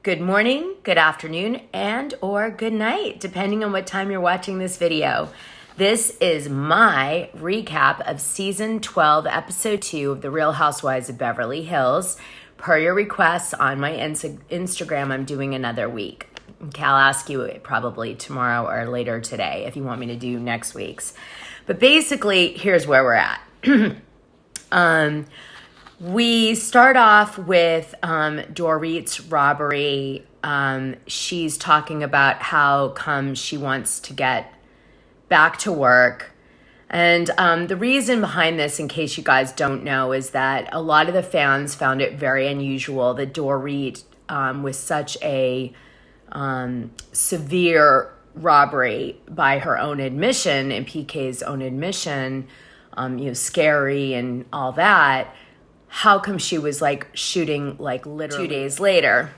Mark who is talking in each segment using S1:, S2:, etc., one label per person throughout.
S1: Good morning, good afternoon, and or good night, depending on what time you're watching this video. This is my recap of Season 12, Episode 2 of The Real Housewives of Beverly Hills. Per your requests on my Instagram, I'm doing another week. Okay, I'll ask you probably tomorrow or later today if you want me to do next week's. But basically, here's where we're at. We start off with Dorit's robbery. She's talking about how come she wants to get back to work. And the reason behind this, in case you guys don't know, is that a lot of the fans found it very unusual that Dorit, with such a severe robbery by her own admission and PK's own admission, scary and all that, how come she was shooting literally 2 days later?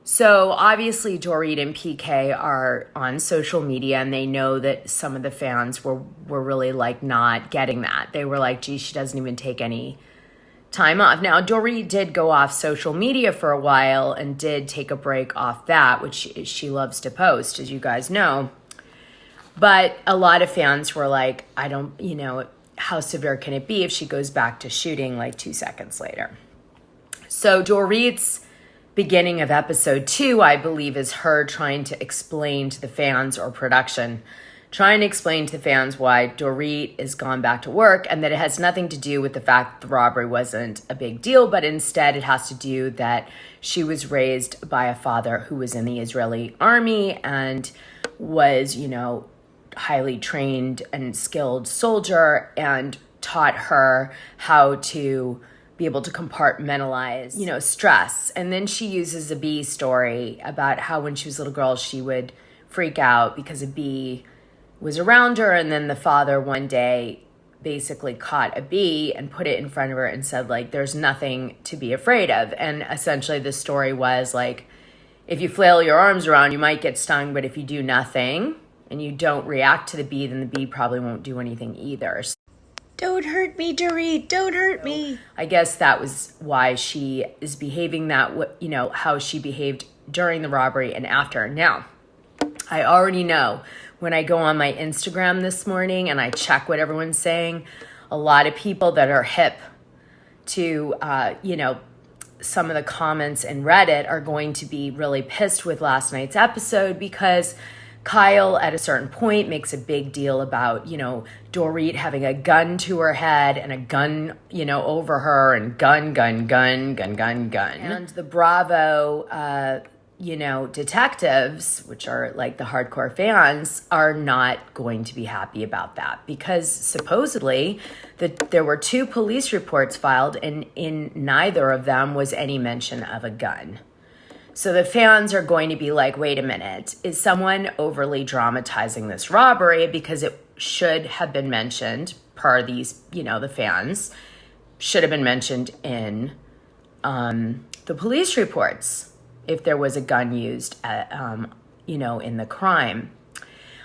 S1: So obviously Dorit and PK are on social media and they know that some of the fans were really not getting that. They were like, gee, she doesn't even take any time off. Now, Dorit did go off social media for a while and did take a break off that, which she loves to post, as you guys know. But a lot of fans were like, how severe can it be if she goes back to shooting 2 seconds later? So Dorit's beginning of episode 2, I believe, is her trying to explain to the fans, or production, trying to explain to the fans why Dorit is gone back to work, and that it has nothing to do with the fact that the robbery wasn't a big deal, but instead it has to do that she was raised by a father who was in the Israeli army and was, highly trained and skilled soldier, and taught her how to be able to compartmentalize, stress. And then she uses a bee story about how when she was a little girl, she would freak out because a bee was around her. And then the father one day basically caught a bee and put it in front of her and said, there's nothing to be afraid of. And essentially the story was if you flail your arms around, you might get stung, but if you do nothing and you don't react to the bee, then the bee probably won't do anything either. Don't hurt me, Dorit. Don't hurt me. I guess that was why she is behaving that, how she behaved during the robbery and after. Now, I already know when I go on my Instagram this morning and I check what everyone's saying, a lot of people that are hip to, some of the comments in Reddit are going to be really pissed with last night's episode, because Kyle, at a certain point, makes a big deal about, Dorit having a gun to her head and a gun, over her, and gun. And the Bravo, detectives, which are the hardcore fans, are not going to be happy about that, because supposedly there were 2 police reports filed, and in neither of them was any mention of a gun. So the fans are going to be like, wait a minute, is someone overly dramatizing this robbery? Because it should have been mentioned, per these, the fans, should have been mentioned in the police reports if there was a gun used, in the crime.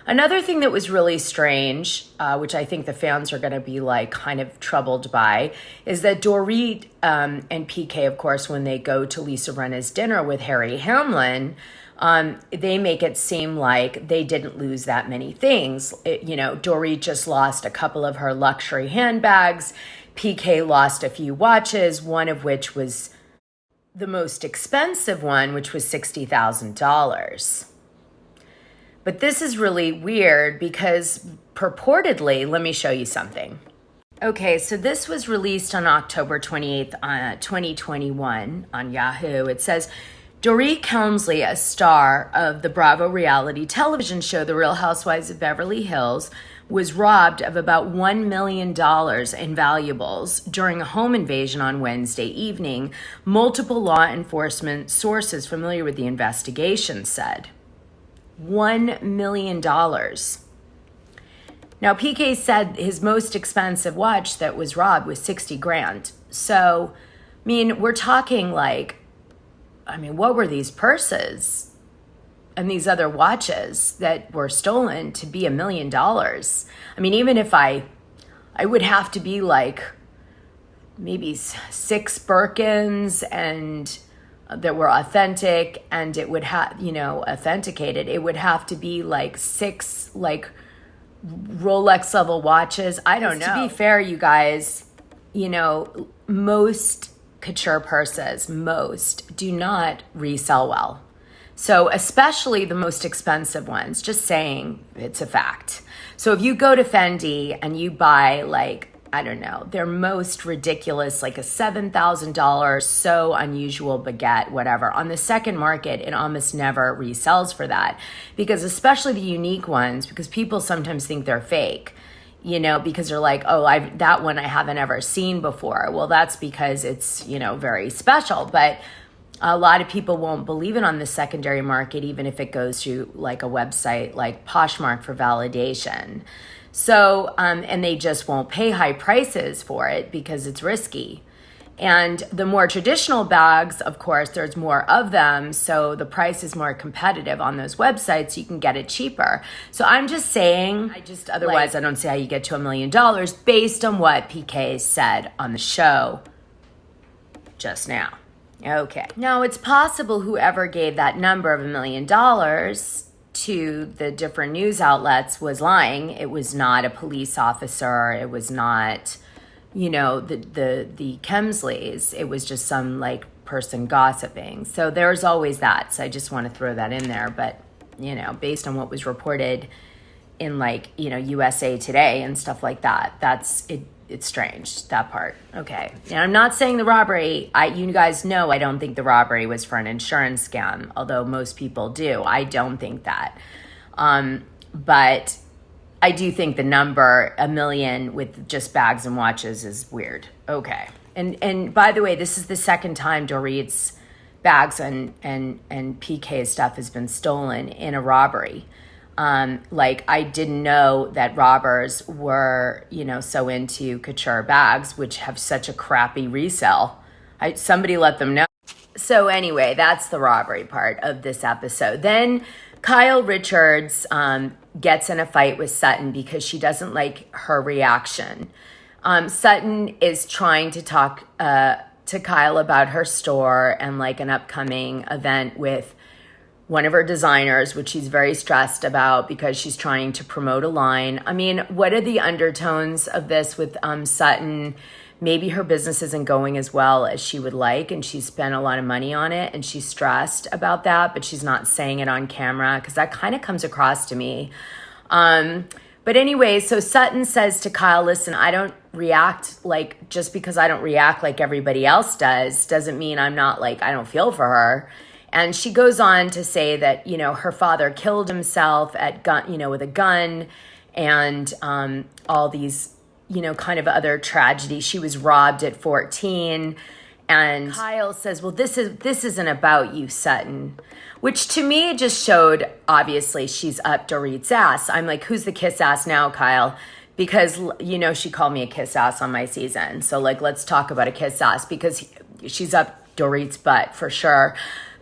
S1: Another thing that was really strange, which I think the fans are going to be kind of troubled by, is that Dorit and PK, of course, when they go to Lisa Rinna's dinner with Harry Hamlin, they make it seem like they didn't lose that many things. Dorit just lost a couple of her luxury handbags. PK lost a few watches, one of which was the most expensive one, which was $60,000. But this is really weird because purportedly, let me show you something. Okay, so this was released on October 28th, 2021 on Yahoo. It says, Dorit Kelmsley, a star of the Bravo reality television show The Real Housewives of Beverly Hills, was robbed of about $1 million in valuables during a home invasion on Wednesday evening, multiple law enforcement sources familiar with the investigation said. $1 million. Now, PK said his most expensive watch that was robbed was $60,000. So, we're talking what were these purses and these other watches that were stolen to be $1 million? Even if I would have to be maybe 6 Birkins and that were authentic, and it would have, authenticated. It would have to be like 6 like Rolex level watches. I don't know. To be fair, you guys, most couture purses, do not resell well. So especially the most expensive ones, just saying, it's a fact. So if you go to Fendi and you buy like, I don't know, their most ridiculous, like a $7,000, so unusual baguette, whatever, on the second market, it almost never resells for that. Because especially the unique ones, because people sometimes think they're fake, because they're like, oh, that one I haven't ever seen before. Well, that's because it's, very special. But a lot of people won't believe it on the secondary market, even if it goes to like a website like Poshmark for validation. So, and they just won't pay high prices for it because it's risky. And the more traditional bags, of course, there's more of them. So the price is more competitive on those websites. You can get it cheaper. So I'm just saying, otherwise I don't see how you get to $1 million based on what PK said on the show just now. Okay. Now, it's possible whoever gave that number of $1 million to the different news outlets was lying. It was not a police officer. It was not, the Kemsleys. It was just some like person gossiping. So there's always that. So I just want to throw that in there. But, based on what was reported in like, USA Today and stuff like that, that's it. It's strange, that part. Okay. And I'm not saying the robbery, you guys know I don't think the robbery was for an insurance scam, although most people do. I don't think that. But I do think the number, 1 million with just bags and watches, is weird. Okay. And by the way, this is the second time Dorit's bags and PK's stuff has been stolen in a robbery. I didn't know that robbers were, so into couture bags, which have such a crappy resale. Somebody let them know. So anyway, that's the robbery part of this episode. Then Kyle Richards gets in a fight with Sutton because she doesn't like her reaction. Sutton is trying to talk to Kyle about her store and like an upcoming event with one of her designers, which she's very stressed about because she's trying to promote a line. I mean, what are the undertones of this with Sutton? Maybe her business isn't going as well as she would like, and she spent a lot of money on it, and she's stressed about that, but she's not saying it on camera because that kind of comes across to me. But anyway, so Sutton says to Kyle, listen, I don't react like, just because I don't react like everybody else doesn't mean I'm not like, I don't feel for her. And she goes on to say that, her father killed himself with a gun, and all these, kind of other tragedies. She was robbed at 14. And Kyle says, well, this isn't about you, Sutton, which to me just showed, obviously, she's up Dorit's ass. I'm like, who's the kiss ass now, Kyle? Because, she called me a kiss ass on my season. So like, let's talk about a kiss ass because she's up Dorit's butt for sure.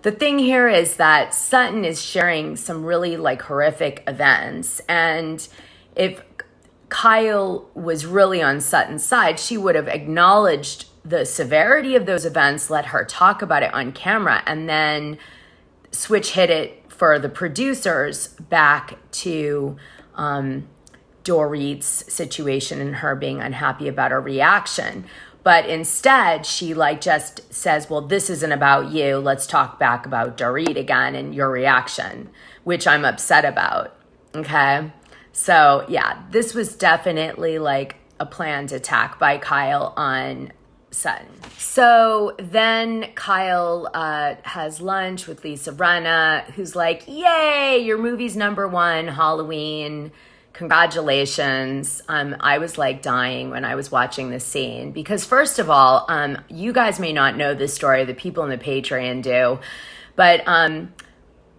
S1: The thing here is that Sutton is sharing some really like horrific events. And if Kyle was really on Sutton's side, she would have acknowledged the severity of those events, let her talk about it on camera, and then switch hit it for the producers back to Dorit's situation and her being unhappy about her reaction. But instead, she just says, well, this isn't about you. Let's talk back about Dorit again and your reaction, which I'm upset about. Okay. So yeah, this was definitely like a planned attack by Kyle on Sutton. So then Kyle has lunch with Lisa Rinna, who's like, yay, your movie's #1, Halloween. Congratulations. I was like dying when I was watching this scene because first of all, you guys may not know this story, the people in the Patreon do, but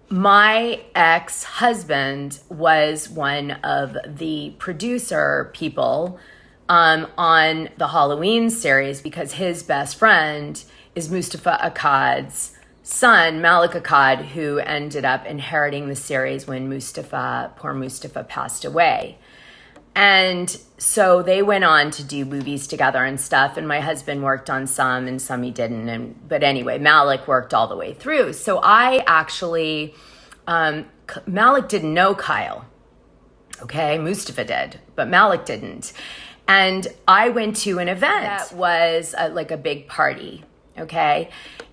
S1: my ex-husband was one of the producer people on the Halloween series because his best friend is Mustafa Akkad's son, Malik Akkad, who ended up inheriting the series when poor Mustafa passed away. And so they went on to do movies together and stuff. And my husband worked on some and some he didn't. But anyway, Malik worked all the way through. So I actually, Malik didn't know Kyle. Okay, Mustafa did, but Malik didn't. And I went to an event that was like a big party. Okay.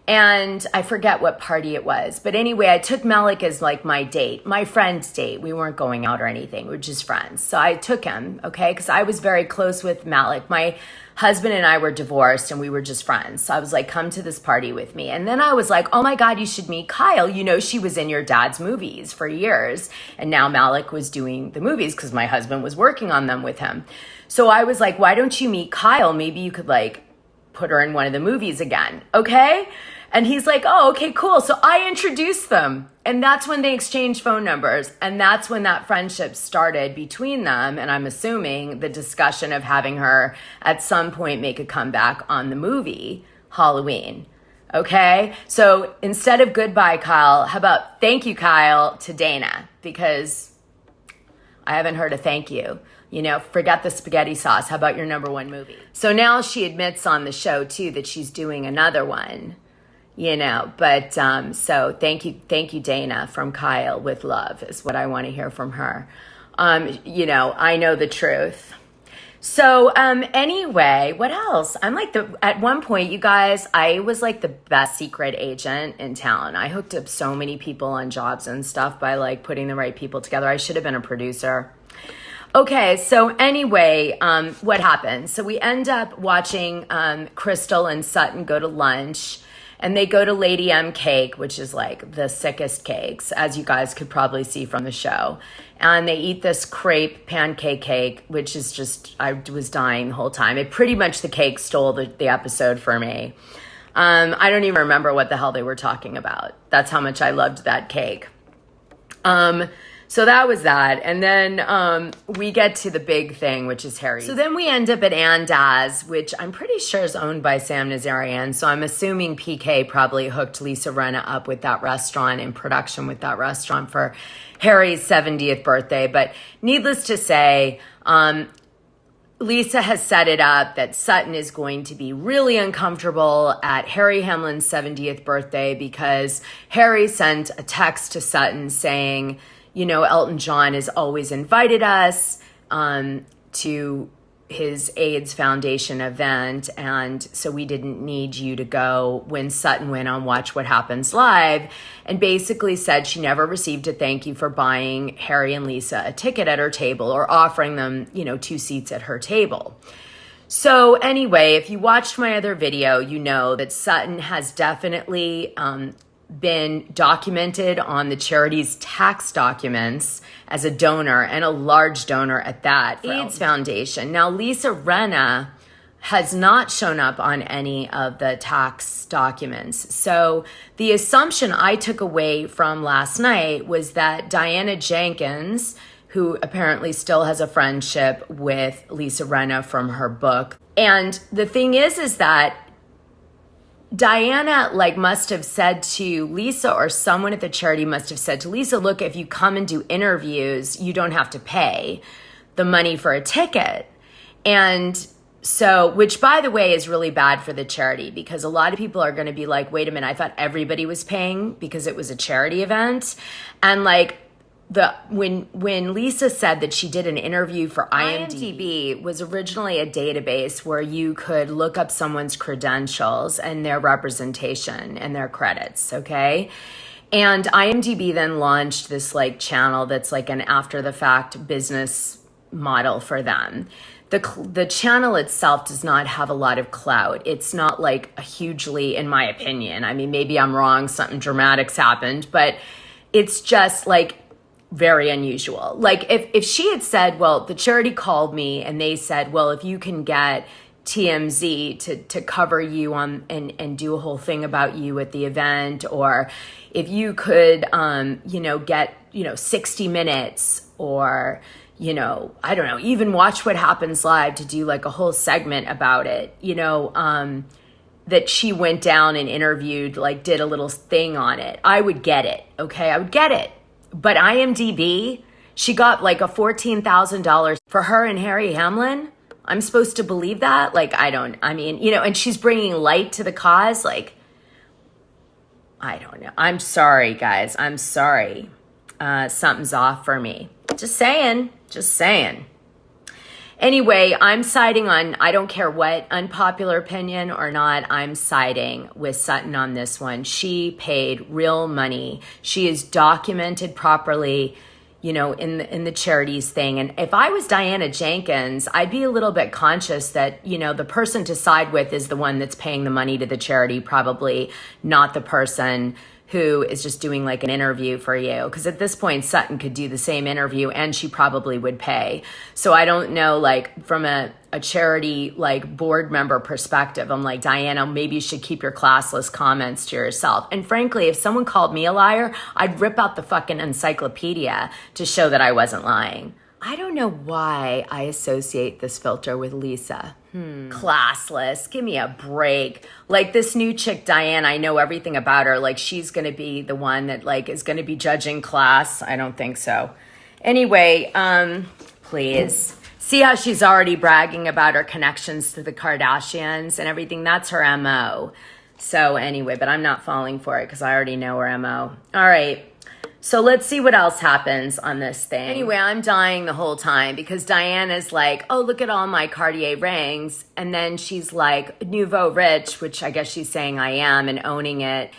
S1: And I forget what party it was. But anyway, I took Malik as like my date, my friend's date. We weren't going out or anything. We were just friends. So I took him, okay, because I was very close with Malik. My husband and I were divorced and we were just friends. So I was like, come to this party with me. And then I was like, oh my God, you should meet Kyle. You know, she was in your dad's movies for years. And now Malik was doing the movies because my husband was working on them with him. So I was like, why don't you meet Kyle? Maybe you could like put her in one of the movies again, okay? And he's like, oh, okay, cool. So I introduced them. And that's when they exchanged phone numbers. And that's when that friendship started between them. And I'm assuming the discussion of having her at some point make a comeback on the movie Halloween. Okay? So instead of goodbye, Kyle, how about thank you, Kyle, to Dana? Because I haven't heard a thank you. You know, forget the spaghetti sauce. How about your number one movie? So now she admits on the show, too, that she's doing another one. You know, but so thank you, Dana, from Kyle with love is what I want to hear from her. You know, I know the truth. So anyway, what else? I'm like at one point, you guys, I was like the best secret agent in town. I hooked up so many people on jobs and stuff by like putting the right people together. I should have been a producer. Okay, so anyway, what happened? So we end up watching Crystal and Sutton go to lunch. And they go to Lady M Cake, which is like the sickest cakes, as you guys could probably see from the show. And they eat this crepe pancake cake, which is just, I was dying the whole time. It pretty much, the cake stole the episode for me. I don't even remember what the hell they were talking about. That's how much I loved that cake. So that was that. And then we get to the big thing, which is Harry. So then we end up at Andaz, which I'm pretty sure is owned by Sam Nazarian. So I'm assuming PK probably hooked Lisa Rinna up with that restaurant, in production with that restaurant for Harry's 70th birthday. But needless to say, Lisa has set it up that Sutton is going to be really uncomfortable at Harry Hamlin's 70th birthday because Harry sent a text to Sutton saying, you know, Elton John has always invited us to his AIDS Foundation event, and so we didn't need you to go, when Sutton went on Watch What Happens Live and basically said she never received a thank you for buying Harry and Lisa a ticket at her table or offering them, you know, 2 seats at her table. So anyway, if you watched my other video, you know that Sutton has definitely been documented on the charity's tax documents as a donor, and a large donor at that, for AIDS Foundation. Now, Lisa Rinna has not shown up on any of the tax documents. So the assumption I took away from last night was that Diana Jenkins, who apparently still has a friendship with Lisa Rinna from her book. And the thing is that Diana must have said to Lisa, or someone at the charity must have said to Lisa, look, if you come and do interviews, you don't have to pay the money for a ticket. And so, which by the way is really bad for the charity, because a lot of people are going to be like, wait a minute, I thought everybody was paying because it was a charity event. And when Lisa said that she did an interview for IMDb was originally a database where you could look up someone's credentials and their representation and their credits, okay? And IMDb then launched this channel that's like an after the fact business model for them. The channel itself does not have a lot of clout. It's not a hugely, in my opinion, I mean, maybe I'm wrong, something dramatic's happened, but it's just very unusual. If she had said, well, the charity called me and they said, well, if you can get TMZ to cover you on and do a whole thing about you at the event, or if you could, get, 60 Minutes, or, I don't know, even Watch What Happens Live to do a whole segment about it, that she went down and interviewed, did a little thing on it. I would get it. Okay. I would get it. But IMDb, She got like a $14,000 for her and Harry Hamlin. I'm supposed to believe that? Like, and she's bringing light to the cause. Like, I don't know. I'm sorry, guys. I'm sorry. Something's off for me. Just saying. Anyway, I'm siding on, I don't care what, unpopular opinion or not, I'm siding with Sutton on this one. She paid real money. She is documented properly, in the charities thing. And if I was Diana Jenkins, I'd be a little bit conscious that, the person to side with is the one that's paying the money to the charity, probably not the person who is just doing like an interview for you. Because at this point, Sutton could do the same interview and she probably would pay. So I don't know, like from a charity like board member perspective, I'm like, Diana, maybe you should keep your classless comments to yourself. And frankly, if someone called me a liar, I'd rip out the fucking encyclopedia to show that I wasn't lying. I don't know why I associate this filter with Lisa. Classless. Give me a break. Like this new chick, Diane, I know everything about her. Like she's going to be the one that like is going to be judging class. I don't think so. Anyway, please. See how she's already bragging about her connections to the Kardashians and everything. That's her MO. So anyway, but I'm not falling for it because I already know her MO. All right. So let's see what else happens on this thing. Anyway, I'm dying the whole time because Diana's like, oh, look at all my Cartier rings. And then she's like, nouveau rich, which I guess she's saying I am and owning it.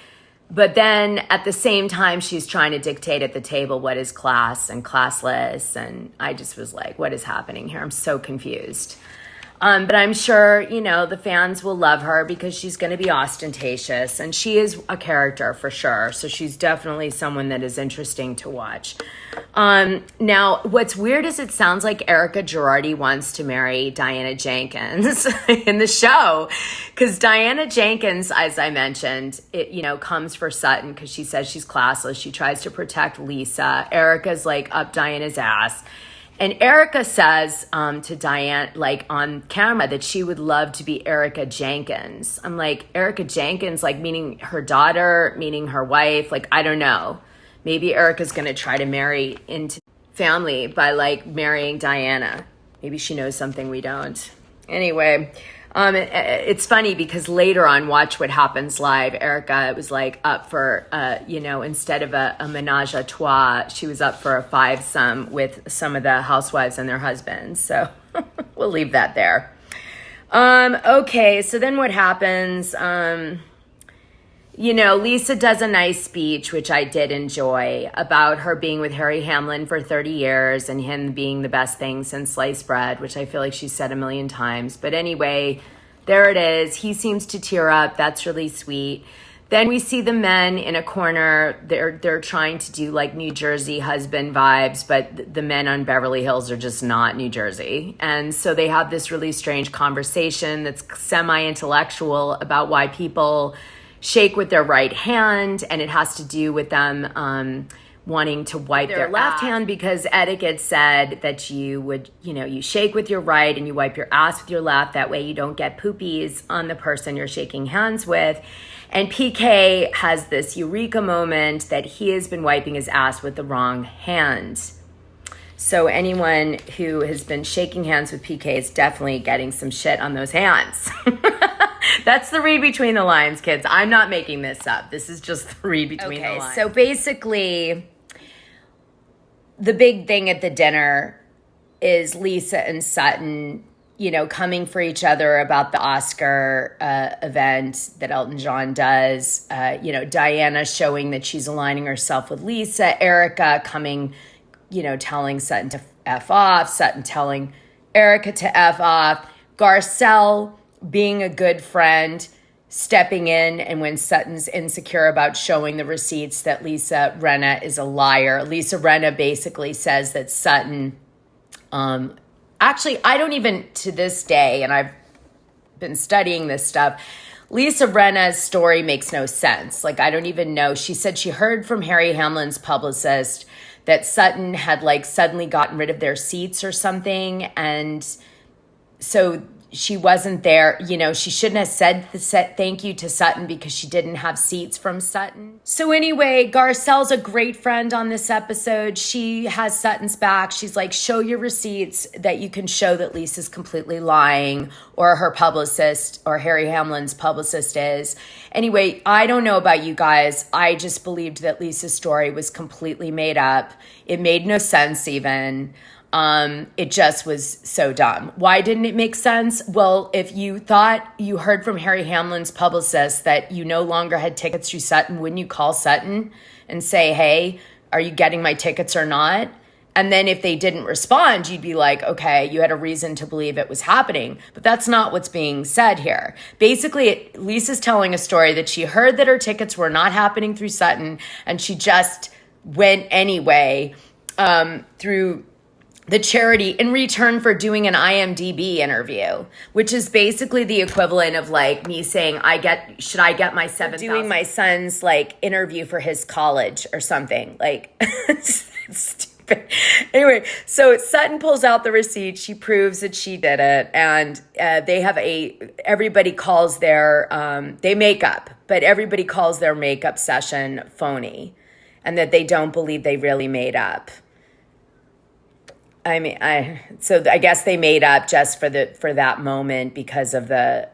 S1: But then at the same time, she's trying to dictate at the table what is class and classless. And I just was like, what is happening here? I'm so confused. But I'm sure, the fans will love her because she's going to be ostentatious and she is a character for sure. So she's definitely someone that is interesting to watch. Now, what's weird is it sounds like Erica Girardi wants to marry Diana Jenkins in the show because Diana Jenkins, as I mentioned, comes for Sutton because she says she's classless. She tries to protect Lisa. Erica's like up Diana's ass. And Erica says to Diane, like on camera, that she would love to be Erica Jenkins. I'm like, Erica Jenkins, like meaning her daughter, meaning her wife. Like, I don't know. Maybe Erica's going to try to marry into family by like marrying Diana. Maybe she knows something we don't. Anyway, it's funny because later on Watch What Happens Live, Erica was like up for, instead of a menage a trois, she was up for a fivesome with some of the housewives and their husbands. So we'll leave that there. Okay, so then what happens? Lisa does a nice speech, which I did enjoy, about her being with Harry Hamlin for 30 years and him being the best thing since sliced bread, which I feel like she's said a million times. But anyway, there it is. He seems to tear up. That's really sweet. Then we see the men in a corner. They're trying to do like New Jersey husband vibes, but the men on Beverly Hills are just not New Jersey. And so they have this really strange conversation that's semi-intellectual about why people shake with their right hand, and it has to do with them wanting to wipe their left hand because etiquette said that you would, you shake with your right and you wipe your ass with your left. That way you don't get poopies on the person you're shaking hands with. And PK has this eureka moment that he has been wiping his ass with the wrong hand. So anyone who has been shaking hands with PK is definitely getting some shit on those hands. That's the read between the lines, kids. I'm not making this up. This is just the read between the lines. So basically, the big thing at the dinner is Lisa and Sutton, coming for each other about the Oscar event that Elton John does. Diana showing that she's aligning herself with Lisa. Erica coming, telling Sutton to F off. Sutton telling Erica to F off. Garcelle being a good friend, stepping in, and when Sutton's insecure about showing the receipts that Lisa Rinna is a liar. Lisa Rinna basically says that Sutton, actually, I don't even, to this day, and I've been studying this stuff, Lisa Rinna's story makes no sense. Like, I don't even know. She said she heard from Harry Hamlin's publicist that Sutton had, like, suddenly gotten rid of their seats or something, and so she wasn't there. You know, she shouldn't have said thank you to Sutton because she didn't have seats from Sutton. So anyway, Garcelle's a great friend on this episode. She has Sutton's back. She's like, show your receipts that you can show that Lisa's completely lying, or her publicist, or Harry Hamlin's publicist is. Anyway, I don't know about you guys. I just believed that Lisa's story was completely made up. It made no sense even. It just was so dumb. Why didn't it make sense? Well, if you thought you heard from Harry Hamlin's publicist that you no longer had tickets through Sutton, wouldn't you call Sutton and say, hey, are you getting my tickets or not? And then if they didn't respond, you'd be like, okay, you had a reason to believe it was happening. But that's not what's being said here. Basically, Lisa's telling a story that she heard that her tickets were not happening through Sutton, and she just went anyway through the charity in return for doing an IMDb interview, which is basically the equivalent of like me saying, should I get my 7,000? Doing my son's like interview for his college or something. Like, it's stupid. Anyway, so Sutton pulls out the receipt. She proves that she did it. And everybody calls they make up, but everybody calls their makeup session phony, and that they don't believe they really made up. I mean, so I guess they made up just for that moment because of the,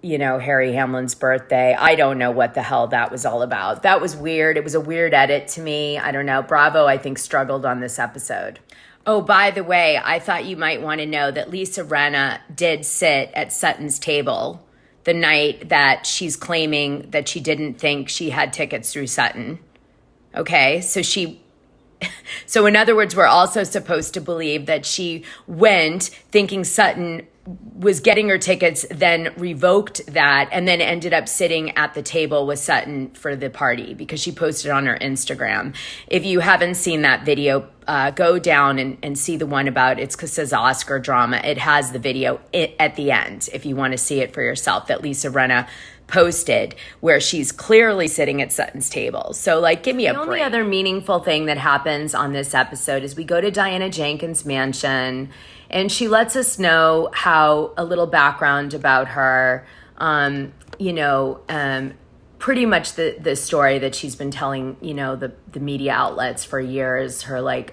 S1: Harry Hamlin's birthday. I don't know what the hell that was all about. That was weird. It was a weird edit to me. I don't know. Bravo, I think, struggled on this episode. Oh, by the way, I thought you might want to know that Lisa Rinna did sit at Sutton's table the night that she's claiming that she didn't think she had tickets through Sutton. Okay, so in other words, we're also supposed to believe that she went thinking Sutton was getting her tickets, then revoked that, and then ended up sitting at the table with Sutton for the party because she posted on her Instagram. If you haven't seen that video, go down and see the one about It's Cassa's Oscar drama. It has the video at the end if you want to see it for yourself that Lisa Rinna posted, where she's clearly sitting at Sutton's table. So like, give me a break. The only other meaningful thing that happens on this episode is we go to Diana Jenkins' mansion, and she lets us know a little background about her, pretty much the story that she's been telling, the media outlets for years.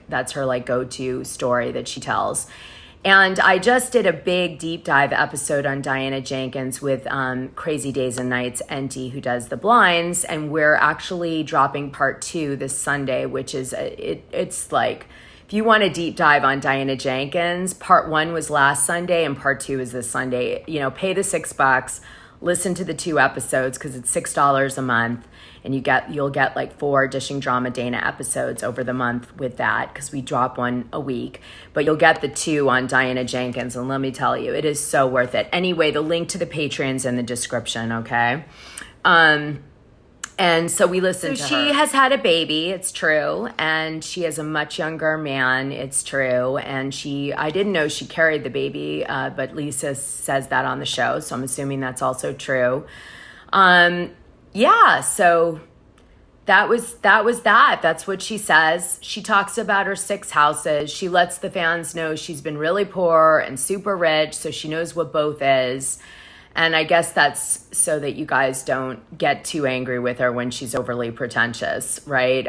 S1: That's her go-to story that she tells. And I just did a big deep dive episode on Diana Jenkins with Crazy Days and Nights Enty, who does the blinds, and we're actually dropping part 2 this Sunday, which is it's like, if you want a deep dive on Diana Jenkins, part 1 was last Sunday and part 2 is this Sunday. Pay the $6, listen to the 2 episodes because it's $6 a month. And you'll get like 4 Dishing Drama Dana episodes over the month with that, because we drop one a week. But you'll get the 2 on Diana Jenkins, and let me tell you, it is so worth it. Anyway, the link to the Patreon's in the description, okay? And so we listened to her. She has had a baby, it's true, and she has a much younger man, it's true. And I didn't know she carried the baby, but Lisa says that on the show, so I'm assuming that's also true. Yeah, so that was that. That's what she says. She talks about her 6 houses. She lets the fans know she's been really poor and super rich, so she knows what both is. And I guess that's so that you guys don't get too angry with her when she's overly pretentious, right?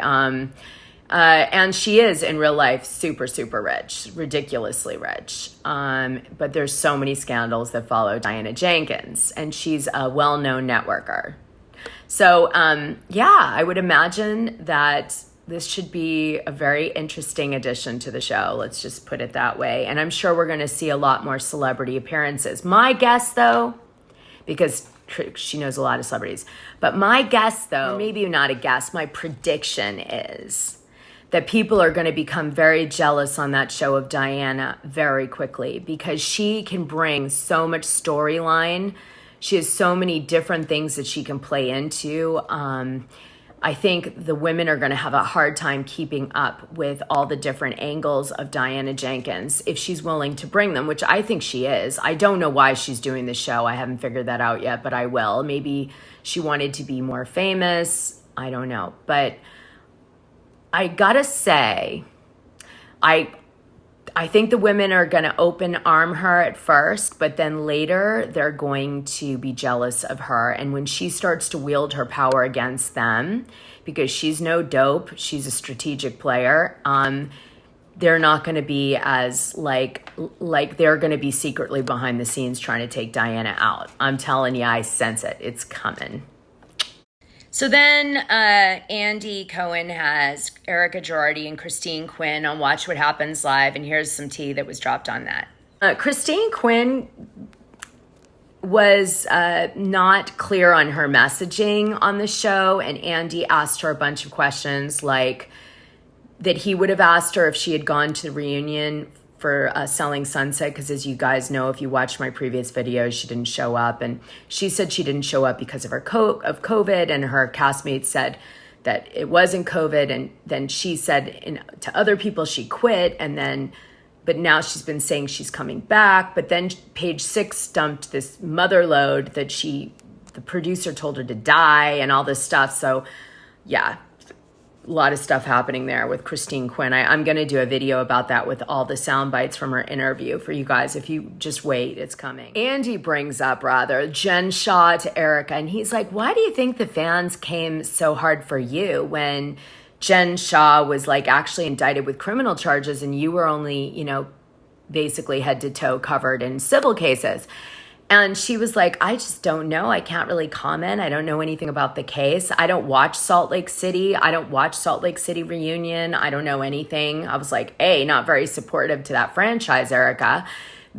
S1: And she is in real life super, super rich, ridiculously rich. But there's so many scandals that follow Diana Jenkins, and she's a well-known networker. So, I would imagine that this should be a very interesting addition to the show. Let's just put it that way. And I'm sure we're going to see a lot more celebrity appearances. My guess, though, because she knows a lot of celebrities, but my guess, though, or maybe not a guess, my prediction is that people are going to become very jealous on that show of Diana very quickly, because she can bring so much storyline. She has so many different things that she can play into. I think the women are going to have a hard time keeping up with all the different angles of Diana Jenkins if she's willing to bring them, which I think she is. I don't know why she's doing the show. I haven't figured that out yet, but I will. Maybe she wanted to be more famous. I don't know. But I gotta say, I think the women are going to open arm her at first, but then later they're going to be jealous of her. And when she starts to wield her power against them, because she's no dope, she's a strategic player, they're not going to be as like they're going to be secretly behind the scenes trying to take Diana out. I'm telling you, I sense it. It's coming. So then Andy Cohen has Erica Girardi and Christine Quinn on Watch What Happens Live, and here's some tea that was dropped on that. Christine Quinn was not clear on her messaging on the show, and Andy asked her a bunch of questions like that he would have asked her if she had gone to the reunion for Selling Sunset, because as you guys know, if you watched my previous videos, she didn't show up, and she said she didn't show up because of her of COVID, and her castmates said that it wasn't COVID, and then she said to other people she quit, but now she's been saying she's coming back. But then Page Six dumped this mother load that the producer told her to die and all this stuff. So yeah, a lot of stuff happening there with Christine Quinn. I'm going to do a video about that with all the sound bites from her interview for you guys. If you just wait, it's coming. Andy brings up, Jen Shah to Erica, and he's like, why do you think the fans came so hard for you when Jen Shah was like actually indicted with criminal charges and you were only, basically head to toe covered in civil cases? And she was like, I just don't know. I can't really comment. I don't know anything about the case. I don't watch Salt Lake City. I don't watch Salt Lake City Reunion. I don't know anything. I was like, A, not very supportive to that franchise, Erica.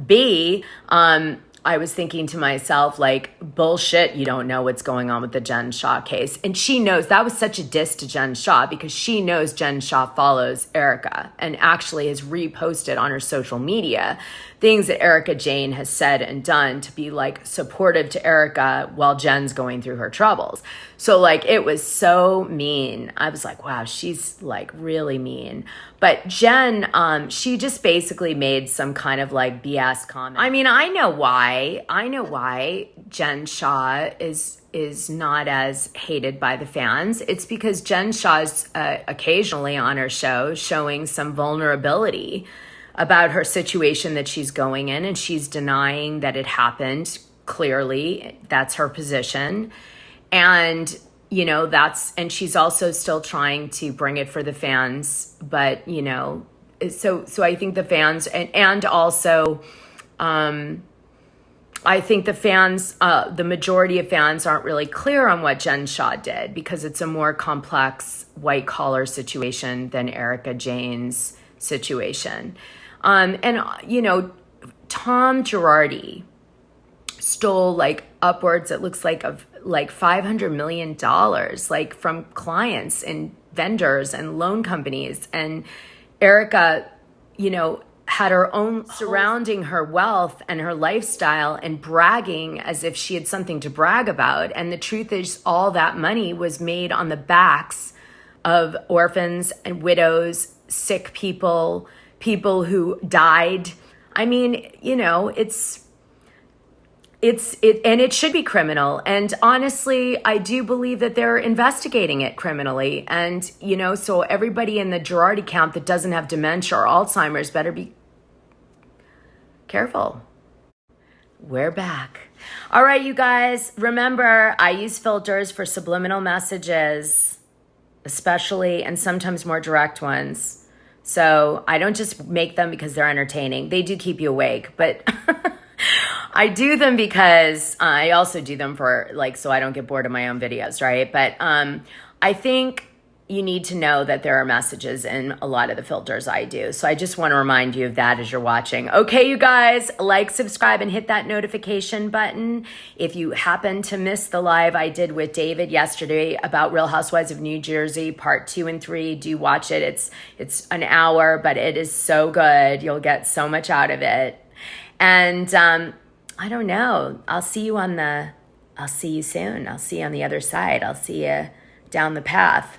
S1: B, I was thinking to myself, like, bullshit, you don't know what's going on with the Jen Shah case. And she knows that was such a diss to Jen Shah because she knows Jen Shah follows Erica and actually has reposted on her social media things that Erica Jane has said and done to be like supportive to Erica while Jen's going through her troubles. So like it was so mean. I was like, wow, she's like really mean. But Jen, she just basically made some kind of like BS comment. I mean, I know why Jen Shah is not as hated by the fans. It's because Jen Shah's occasionally on her show showing some vulnerability about her situation that she's going in, and she's denying that it happened. Clearly, that's her position. And, and she's also still trying to bring it for the fans. But, so I think the fans, and also, I think the fans, the majority of fans aren't really clear on what Jen Shah did because it's a more complex white collar situation than Erica Jane's situation. And Tom Girardi stole like upwards, it looks like, of like $500 million, like from clients and vendors and loan companies. And Erica, had her own surrounding her wealth and her lifestyle and bragging as if she had something to brag about. And the truth is all that money was made on the backs of orphans and widows, sick people who died. I mean, and it should be criminal. And honestly, I do believe that they're investigating it criminally. And, so everybody in the Girardi camp that doesn't have dementia or Alzheimer's better be careful. We're back. All right, you guys, remember, I use filters for subliminal messages, especially, and sometimes more direct ones. So I don't just make them because they're entertaining. They do keep you awake, but I do them because I also do them for so I don't get bored of my own videos, right? But I think you need to know that there are messages in a lot of the filters I do. So I just want to remind you of that as you're watching. Okay, you guys, like, subscribe, and hit that notification button. If you happen to miss the live I did with David yesterday about Real Housewives of New Jersey, part 2 and 3, do watch it. It's an hour, but it is so good. You'll get so much out of it. And I don't know. I'll see you soon. I'll see you on the other side. I'll see you down the path.